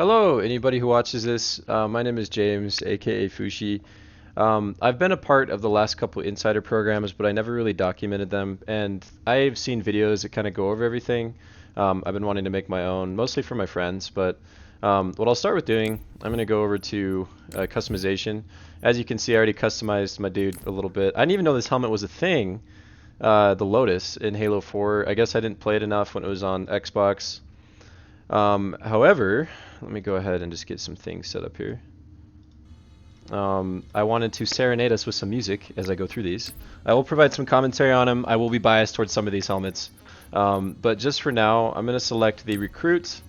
Hello, anybody who watches this. My name is James, aka Fushi. I've been a part of the last couple insider programs, but I never really documented them. And I've seen videos that kind of go over everything. I've been wanting to make my own, mostly for my friends. But what I'll start with doing, I'm going to go over to customization. As you can see, I already customized my dude a little bit. I didn't even know this helmet was a thing, the Lotus in Halo 4. I guess I didn't play it enough when it was on Xbox. However, let me go ahead and just get some things set up here. I wanted to serenade us with some music as I go through these. I will provide some commentary on them. I will be biased towards some of these helmets. But just for now, I'm going to select the recruit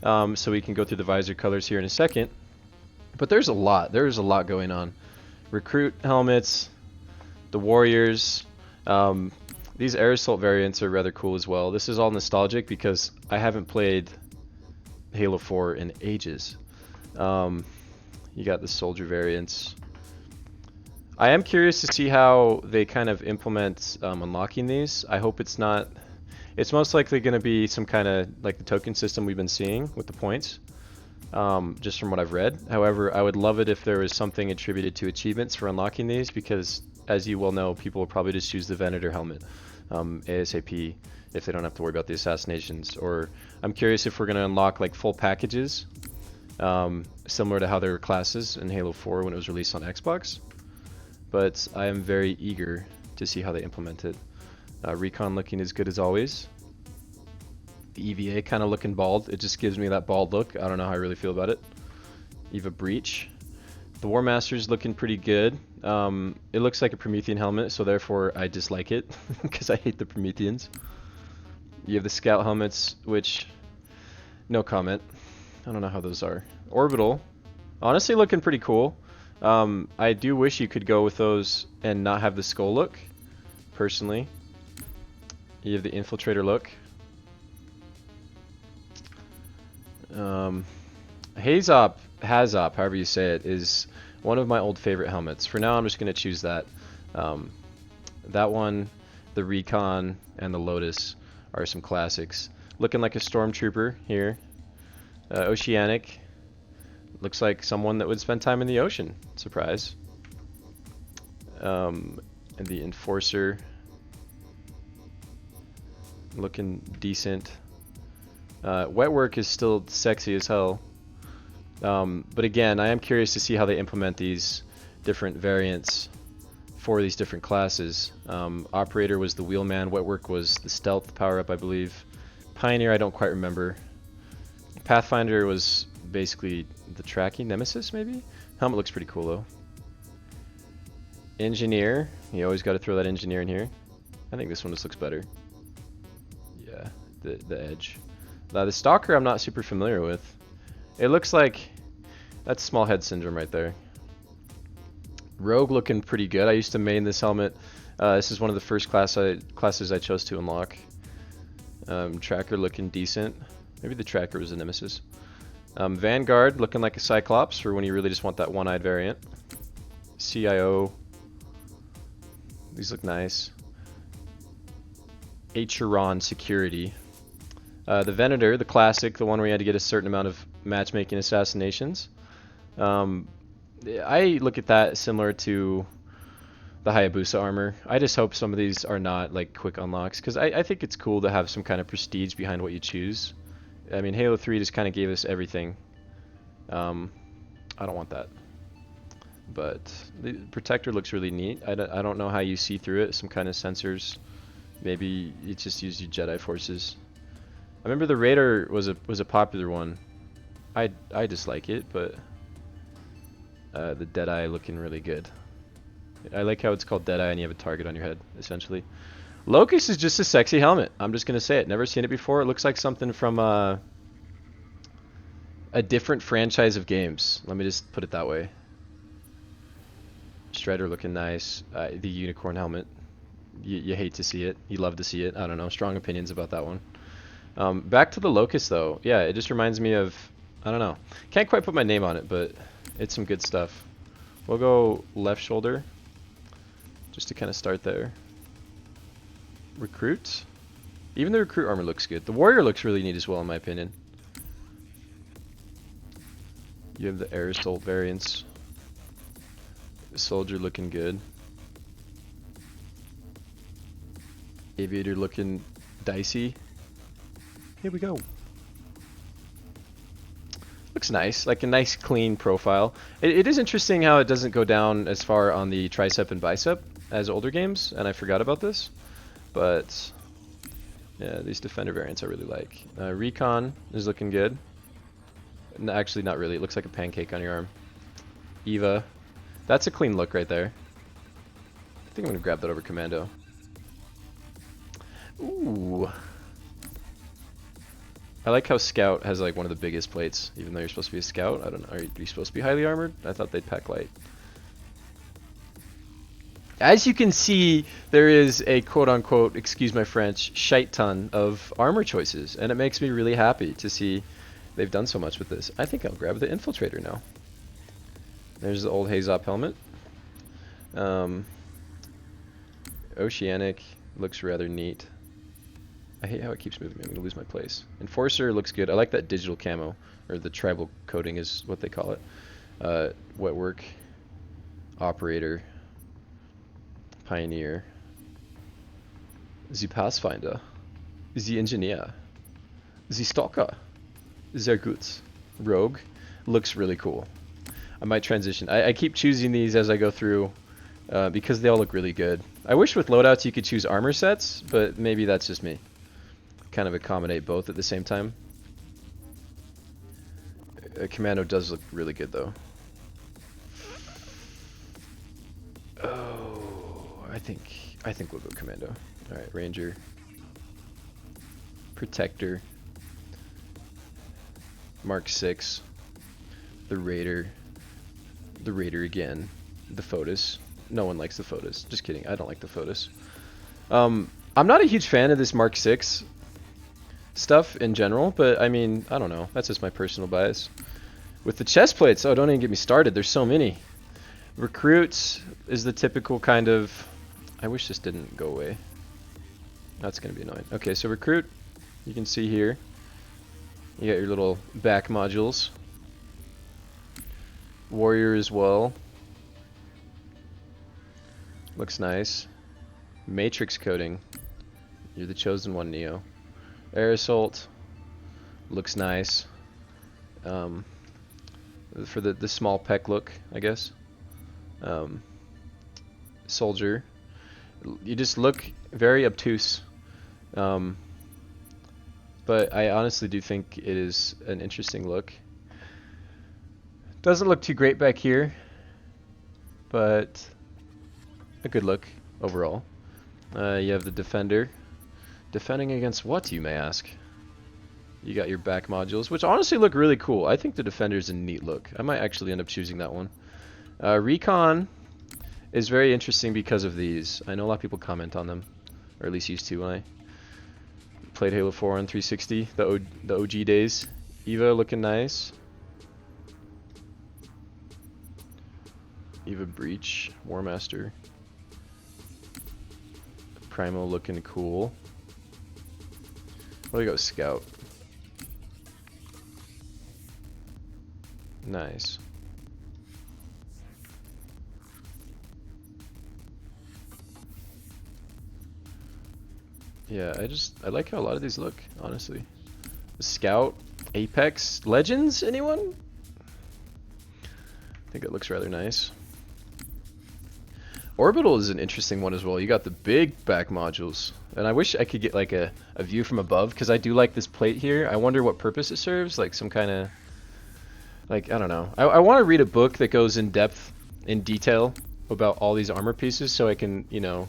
so we can go through the visor colors here in a second. But there's a lot. There's a lot going on. Recruit helmets, the warriors. These air assault variants are rather cool as well. This is all nostalgic because I haven't played Halo 4 in ages. You got the soldier variants. I am curious to see how they kind of implement unlocking these. I hope it's not. It's most likely going to be some kind of like the token system we've been seeing with the points, just from what I've read. However, I would love it if there was something attributed to achievements for unlocking these because, as you well know, people will probably just choose the Venator helmet ASAP if they don't have to worry about the assassinations. Or I'm curious if we're going to unlock like full packages, similar to how there were classes in Halo 4 when it was released on Xbox. But I am very eager to see how they implement it. Recon looking as good as always. The EVA kind of looking bald. It just gives me that bald look. I don't know how I really feel about it. EVA Breach. The War Master's looking pretty good. It looks like a Promethean helmet, so therefore I dislike it because I hate the Prometheans. You have the Scout helmets, which, no comment. I don't know how those are. Orbital, honestly looking pretty cool. I do wish you could go with those and not have the skull look, personally. You have the Infiltrator look. Hazop, however you say it, is one of my old favorite helmets. For now, I'm just going to choose that. That one, the Recon, and the Lotus are some classics. Looking like a Stormtrooper here. Oceanic. Looks like someone that would spend time in the ocean. Surprise. And the Enforcer. Looking decent. Wetwork is still sexy as hell. But again, I am curious to see how they implement these different variants for these different classes. Operator was the Wheelman, Wetwork was the Stealth power-up, I believe. Pioneer, I don't quite remember. Pathfinder was basically the tracking Nemesis, maybe? Helmet looks pretty cool, though. Engineer, you always got to throw that Engineer in here. I think this one just looks better. Yeah, the edge. The Stalker I'm not super familiar with. It looks like that's small head syndrome right there. Rogue looking pretty good. I used to main this helmet. This is one of the first classes I chose to unlock. Tracker looking decent. Maybe the Tracker was a Nemesis. Vanguard looking like a Cyclops for when you really just want that one-eyed variant. CIO. These look nice. Acheron Security. The Venator, the classic, the one where you had to get a certain amount of matchmaking assassinations. I look at that similar to the Hayabusa armor. I just hope some of these are not like quick unlocks because I think it's cool to have some kind of prestige behind what you choose. I mean, Halo 3 just kind of gave us everything. I don't want that. But the Protector looks really neat. I don't know how you see through it. Some kind of sensors. Maybe it just used your Jedi forces. I remember the Raider was a popular one. I dislike it, but the Deadeye looking really good. I like how it's called Deadeye and you have a target on your head, essentially. Locust is just a sexy helmet. I'm just gonna say it. Never seen it before. It looks like something from a different franchise of games. Let me just put it that way. Strider looking nice. The unicorn helmet. You hate to see it. You love to see it. I don't know. Strong opinions about that one. Back to the Locust though. Yeah, it just reminds me of, I don't know. Can't quite put my name on it, but it's some good stuff. We'll go left shoulder, just to kind of start there. Recruit. Even the recruit armor looks good. The warrior looks really neat as well, in my opinion. You have the air assault variants. Soldier looking good. Aviator looking dicey. Here we go. Looks nice, like a nice clean profile. It is interesting how it doesn't go down as far on the tricep and bicep as older games, and I forgot about this. But yeah, these defender variants I really like. Recon is looking good. No, actually, not really. It looks like a pancake on your arm. Eva. That's a clean look right there. I think I'm going to grab that over Commando. Ooh. I like how Scout has like one of the biggest plates, even though you're supposed to be a Scout. I don't know. Are you supposed to be highly armored? I thought they'd pack light. As you can see, there is a quote-unquote, excuse my French, shite ton of armor choices, and it makes me really happy to see they've done so much with this. I think I'll grab the Infiltrator now. There's the old Hazop helmet. Oceanic looks rather neat. I hate how it keeps moving me. I'm going to lose my place. Enforcer looks good. I like that digital camo, or the tribal coating is what they call it. Wet work. Operator. Pioneer. The Pathfinder. The Engineer. The Stalker. Sehr gut. Rogue. Looks really cool. I might transition. I keep choosing these as I go through because they all look really good. I wish with loadouts you could choose armor sets, but maybe that's just me. Kind of accommodate both at the same time. Commando does look really good though. Oh, I think we'll go Commando. All right, Ranger, Protector, Mark 6, the Raider again, the Fotis. No one likes the Fotis. Just kidding. I don't like the Fotis. I'm not a huge fan of this Mark 6 stuff in general, but I mean, I don't know. That's just my personal bias. With the chest plates, oh, don't even get me started. There's so many. Recruits is the typical kind of... I wish this didn't go away. That's going to be annoying. Okay, so Recruit, you can see here. You got your little back modules. Warrior as well. Looks nice. Matrix coating. You're the chosen one, Neo. Air Assault. Looks nice. For the small peck look, I guess. Soldier. You just look very obtuse. But I honestly do think it is an interesting look. Doesn't look too great back here, but a good look overall. You have the Defender. Defending against what, you may ask? You got your back modules, which honestly look really cool. I think the Defender's a neat look. I might actually end up choosing that one. Recon is very interesting because of these. I know a lot of people comment on them, or at least used to when I played Halo 4 on 360, the OG days. Eva looking nice. Eva Breach, War Master. Primo looking cool. What do we go, Scout? Nice. Yeah, I like how a lot of these look, honestly. Scout, Apex, Legends, anyone? I think it looks rather nice. Orbital is an interesting one as well. You got the big back modules. And I wish I could get like a view from above, because I do like this plate here. I wonder what purpose it serves, like some kind of... Like, I don't know. I want to read a book that goes in depth, in detail, about all these armor pieces so I can, you know,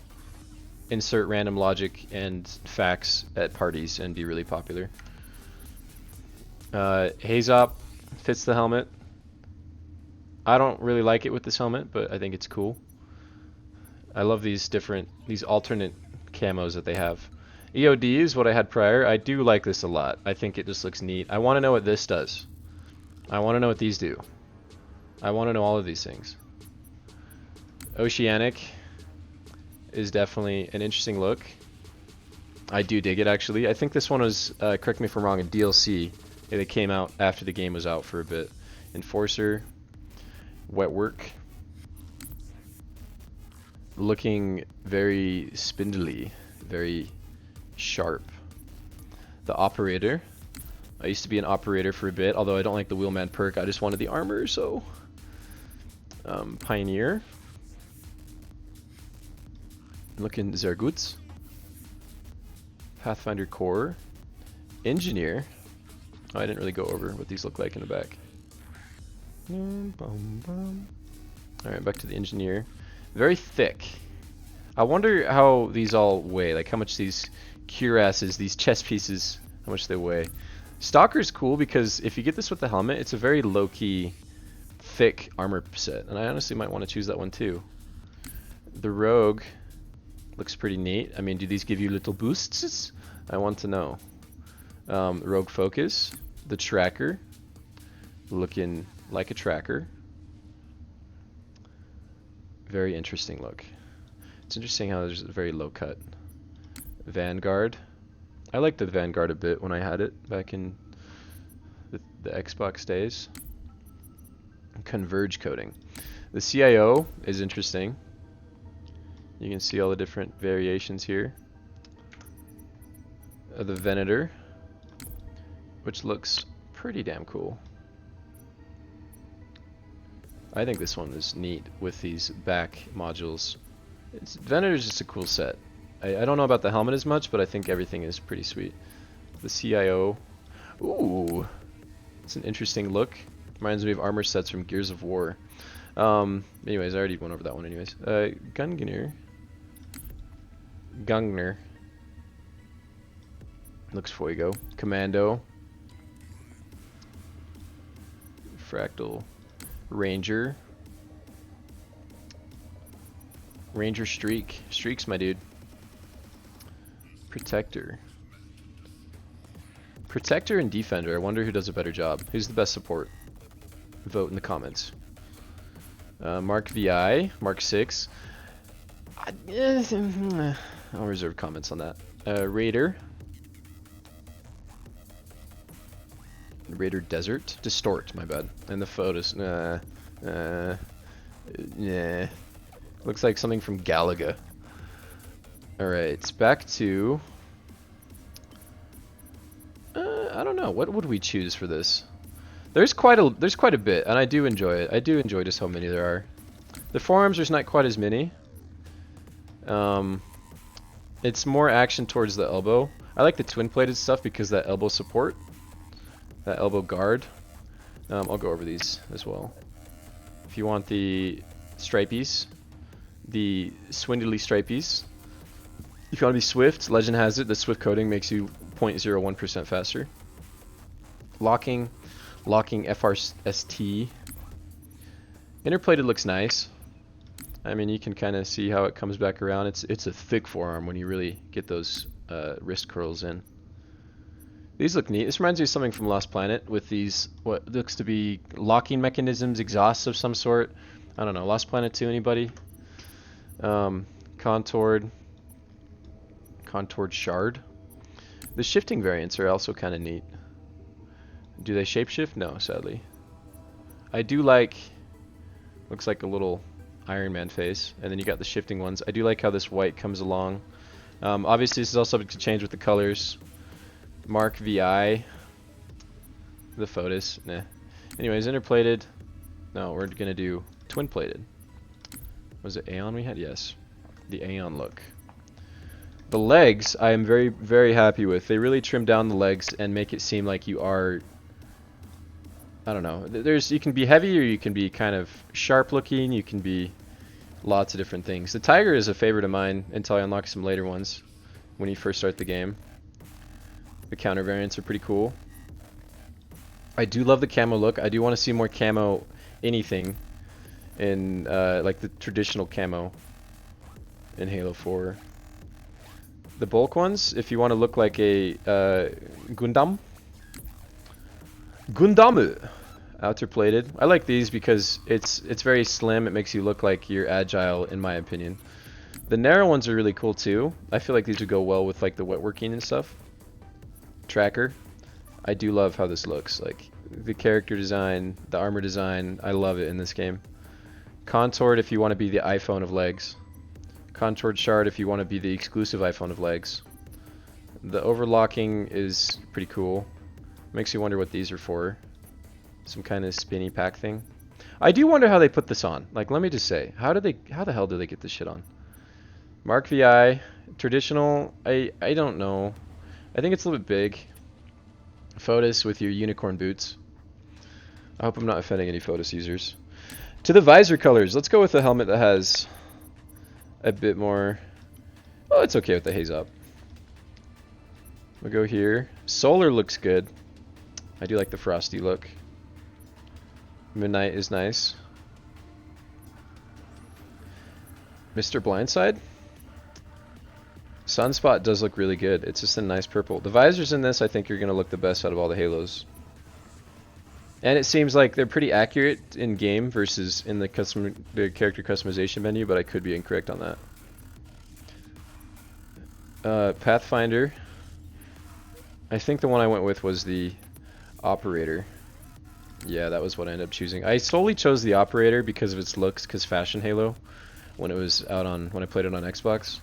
insert random logic and facts at parties and be really popular. Hazop fits the helmet. I don't really like it with this helmet, but I think it's cool. I love these alternate camos that they have. EOD is what I had prior. I do like this a lot. I think it just looks neat. I want to know what this does. I want to know what these do. I want to know all of these things. Oceanic is definitely an interesting look. I do dig it, actually. I think this one was, correct me if I'm wrong, a DLC that came out after the game was out for a bit. Enforcer, wet work, looking very spindly, very sharp. The operator. I used to be an operator for a bit, although I don't like the wheelman perk. I just wanted the armor, so pioneer. Looking sehr gut. Pathfinder core. Engineer. Oh, I didn't really go over what these look like in the back. Alright, back to the engineer. Very thick. I wonder how these all weigh, like how much these cuirasses, these chest pieces, how much they weigh. Stalker's cool because if you get this with the helmet, it's a very low-key, thick armor set, and I honestly might want to choose that one too. The rogue looks pretty neat. I mean, do these give you little boosts? I want to know. Rogue focus, the tracker, looking like a tracker. Very interesting look. It's interesting how there's a very low cut. Vanguard. I liked the Vanguard a bit when I had it back in the Xbox days. Converge coating. The CIO is interesting. You can see all the different variations here. The Venator, which looks pretty damn cool. I think this one is neat with these back modules. Venator is just a cool set. I don't know about the helmet as much, but I think everything is pretty sweet. The CIO. Ooh. It's an interesting look. Reminds me of armor sets from Gears of War. Anyways, I already went over that one anyways. Gungnir. Gungnir. Looks Fuego. Commando. Fractal. Ranger. Ranger Streak. Streaks, my dude. Protector. Protector and Defender. I wonder who does a better job. Who's the best support? Vote in the comments. Mark VI. Mark 6. I'll reserve comments on that. Raider. Raider Desert. Distort, my bad. And the photos. Nah. Looks like something from Galaga. Alright, back to... I don't know, what would we choose for this? There's quite a bit, and I do enjoy it. I do enjoy just how many there are. The forearms, there's not quite as many. It's more action towards the elbow. I like the twin-plated stuff because that elbow support. That elbow guard. I'll go over these as well. If you want the stripies, the swindly stripies. If you want to be swift, Legend has it. The swift coating makes you 0.01% faster. Locking FRST. Interplated looks nice. I mean, you can kind of see how it comes back around. It's a thick forearm when you really get those wrist curls in. These look neat. This reminds me of something from Lost Planet with these, what looks to be locking mechanisms, exhausts of some sort. I don't know. Lost Planet 2, anybody? Contoured shard. The shifting variants are also kind of neat. Do they shapeshift? No, sadly. I do like, looks like a little Iron Man face, and then you got the shifting ones. I do like how this white comes along. Obviously, this is all subject to change with the colors. Mark VI. The Photos. Nah. Anyways, interplated. No, we're gonna do twin plated. Was it Aeon we had? Yes. The Aeon look. The legs, I am very, very happy with. They really trim down the legs and make it seem like you are, I don't know. You can be heavy or you can be kind of sharp looking. You can be lots of different things. The Tiger is a favorite of mine until I unlock some later ones when you first start the game. The counter variants are pretty cool. I do love the camo look. I do want to see more camo anything in like the traditional camo in Halo 4. The bulk ones, if you want to look like a Gundam. Gundam! Outer plated. I like these because it's very slim. It makes you look like you're agile, in my opinion. The narrow ones are really cool too. I feel like these would go well with like the wet working and stuff. Tracker. I do love how this looks. Like The character design, the armor design, I love it in this game. Contoured if you want to be the iPhone of legs. Contoured shard if you want to be the exclusive iPhone of legs. The overlocking is pretty cool. Makes you wonder what these are for. Some kind of spinny pack thing. I do wonder how they put this on. Like, let me just say, how the hell do they get this shit on? Mark VI, traditional, I don't know. I think it's a little bit big. Fotis with your unicorn boots. I hope I'm not offending any Fotis users. To the visor colors, let's go with a helmet that has a bit more. Oh, it's okay with the haze up. We'll go here. Solar looks good. I do like the frosty look. Midnight is nice. Mr. Blindside? Sunspot does look really good. It's just a nice purple. The visors in this I think are going to look the best out of all the halos. And it seems like they're pretty accurate in game versus in the character customization menu, but I could be incorrect on that. Pathfinder. I think the one I went with was the Operator. Yeah, that was what I ended up choosing. I solely chose the Operator because of its looks, because Fashion Halo, when it was out on, when I played it on Xbox.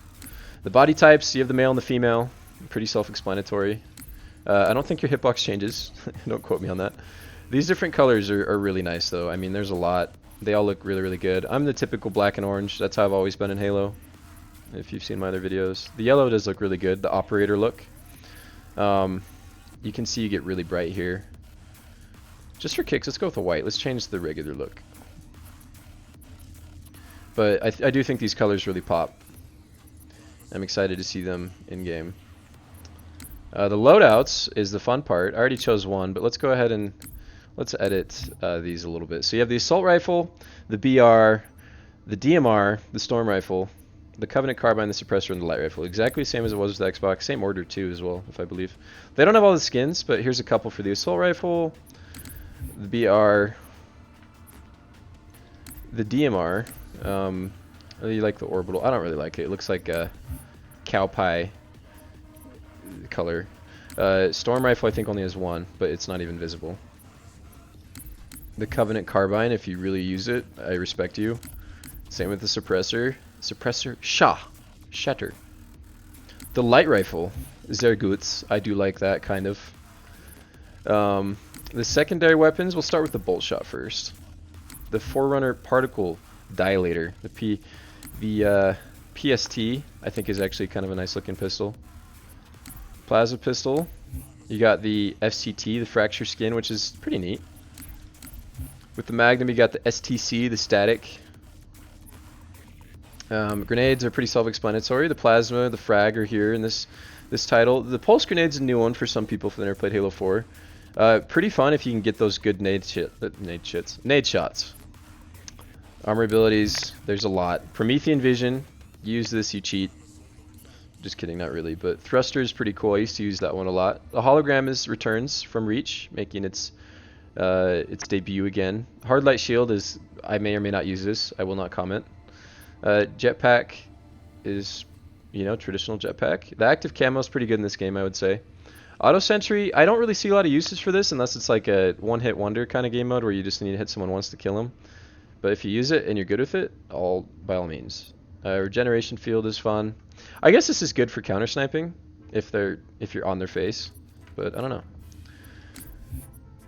The body types, you have the male and the female. Pretty self-explanatory. I don't think your hitbox changes. Don't quote me on that. These different colors are really nice, though. I mean, there's a lot. They all look really, really good. I'm the typical black and orange. That's how I've always been in Halo, if you've seen my other videos. The yellow does look really good. The Operator look. You can see you get really bright here. Just for kicks, let's go with the white. Let's change the regular look. But I do think these colors really pop. I'm excited to see them in-game. The loadouts is the fun part. I already chose one, but let's go ahead and let's edit these a little bit. So you have the assault rifle, the BR, the DMR, the storm rifle, the Covenant carbine, the suppressor, and the light rifle. Exactly the same as it was with the Xbox. Same order too as well, if I believe. They don't have all the skins, but here's a couple for the assault rifle, the BR, the DMR. I really like the orbital. I don't really like it. It looks like a cow pie color. Storm rifle I think only has one, but it's not even visible. The Covenant carbine, if you really use it, I respect you. Same with the suppressor. Suppressor shatter. The light rifle, sehr gut. I do like that kind of. The secondary weapons, we'll start with the bolt shot first. The Forerunner particle dilator, the PST, I think is actually kind of a nice looking pistol. Plasma pistol. You got the FCT, the fracture skin, which is pretty neat. With the Magnum, you got the STC, the static. Grenades are pretty self-explanatory. The plasma, the frag are here in this title. The pulse grenade's a new one for some people if they've never played Halo 4. Pretty fun if you can get those good nade shots. Armor abilities, there's a lot. Promethean Vision, use this, you cheat. Just kidding, not really. But Thruster is pretty cool. I used to use that one a lot. The hologram returns from Reach, making its debut again. Hard Light Shield is, I may or may not use this. I will not comment. Jetpack is, traditional jetpack. The active camo is pretty good in this game, I would say. Auto Sentry, I don't really see a lot of uses for this unless it's like a one-hit wonder kind of game mode where you just need to hit someone once to kill them. But if you use it and you're good with it, by all means. Regeneration Field is fun. I guess this is good for counter sniping if you're on their face, but I don't know.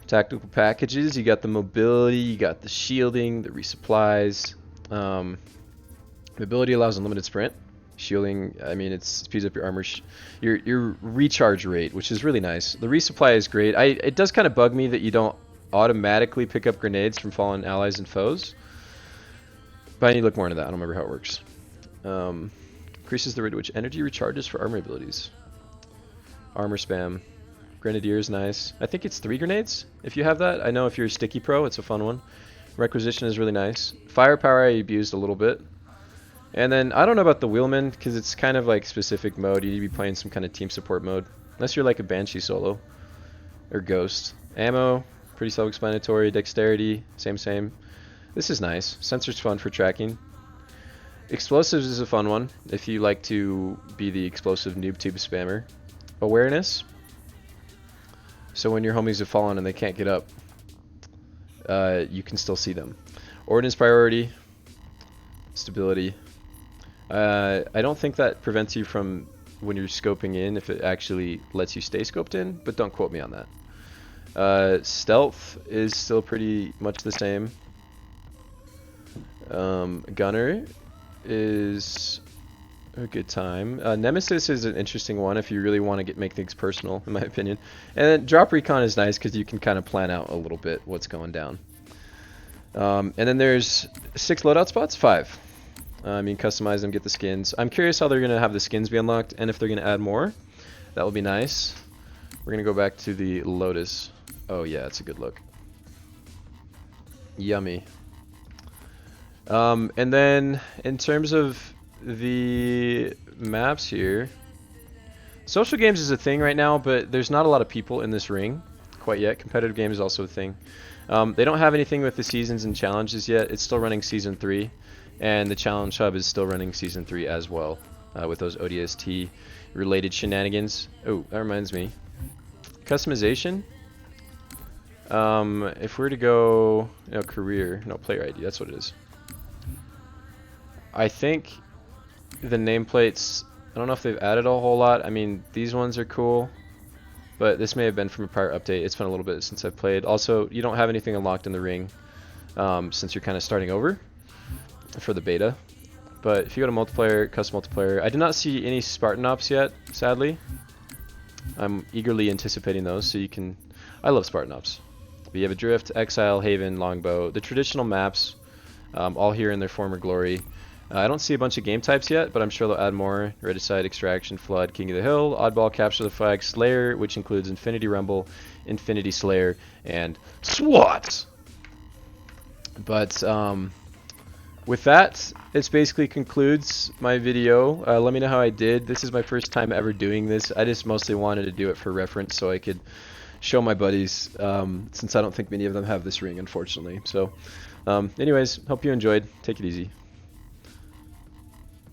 Tactical packages, you got the mobility, you got the shielding, the resupplies. Mobility allows unlimited sprint. Shielding, I mean, it speeds up your armor, your recharge rate, which is really nice. The resupply is great. It does kind of bug me that you don't automatically pick up grenades from fallen allies and foes. But I need to look more into that. I don't remember how it works. Increases the rate at which energy recharges for armor abilities. Armor spam. Grenadier is nice. I think it's 3 grenades if you have that. I know if you're a Sticky Pro, it's a fun one. Requisition is really nice. Firepower I abused a little bit. And then, I don't know about the Wheelman, because it's kind of like specific mode. You need to be playing some kind of team support mode. Unless you're like a Banshee solo. Or Ghost. Ammo, pretty self-explanatory. Dexterity, same. This is nice. Sensor's fun for tracking. Explosives is a fun one, if you like to be the explosive noob tube spammer. Awareness. So when your homies have fallen and they can't get up, you can still see them. Ordnance priority, stability. I don't think that prevents you from, when you're scoping in, if it actually lets you stay scoped in, but don't quote me on that. Stealth is still pretty much the same. Gunner is a good time. Nemesis is an interesting one if you really want to make things personal, in my opinion. And then drop recon is nice because you can kind of plan out a little bit what's going down. And then there's 6 loadout spots, 5. You can customize them, get the skins. I'm curious how they're gonna have the skins be unlocked, and if they're gonna add more. That will be nice. We're gonna go back to the Lotus. Oh yeah, it's a good look. Yummy. And then in terms of the maps here, social games is a thing right now, but there's not a lot of people in this ring quite yet. Competitive game is also a thing. They don't have anything with the seasons and challenges yet. It's still running season 3, and the challenge hub is still running season 3 as well, with those ODST related shenanigans. Oh, that reminds me. Customization. If we're to go, career, player ID, that's what it is. I think the nameplates, I don't know if they've added a whole lot. I mean, these ones are cool, but this may have been from a prior update. It's been a little bit since I've played. Also, you don't have anything unlocked in the ring, since you're kind of starting over for the beta. But if you go to multiplayer, custom multiplayer, I did not see any Spartan ops yet, sadly. I'm eagerly anticipating those, so you can, I love Spartan ops. But you have Adrift, Exile, Haven, Longbow, the traditional maps, all here in their former glory. I don't see a bunch of game types yet, but I'm sure they'll add more. Regicide, Extraction, Flood, King of the Hill, Oddball, Capture the Flag, Slayer, which includes Infinity Rumble, Infinity Slayer, and SWAT! But with that, this basically concludes my video. Let me know how I did. This is my first time ever doing this. I just mostly wanted to do it for reference so I could show my buddies, since I don't think many of them have this ring, unfortunately. So anyways, hope you enjoyed. Take it easy.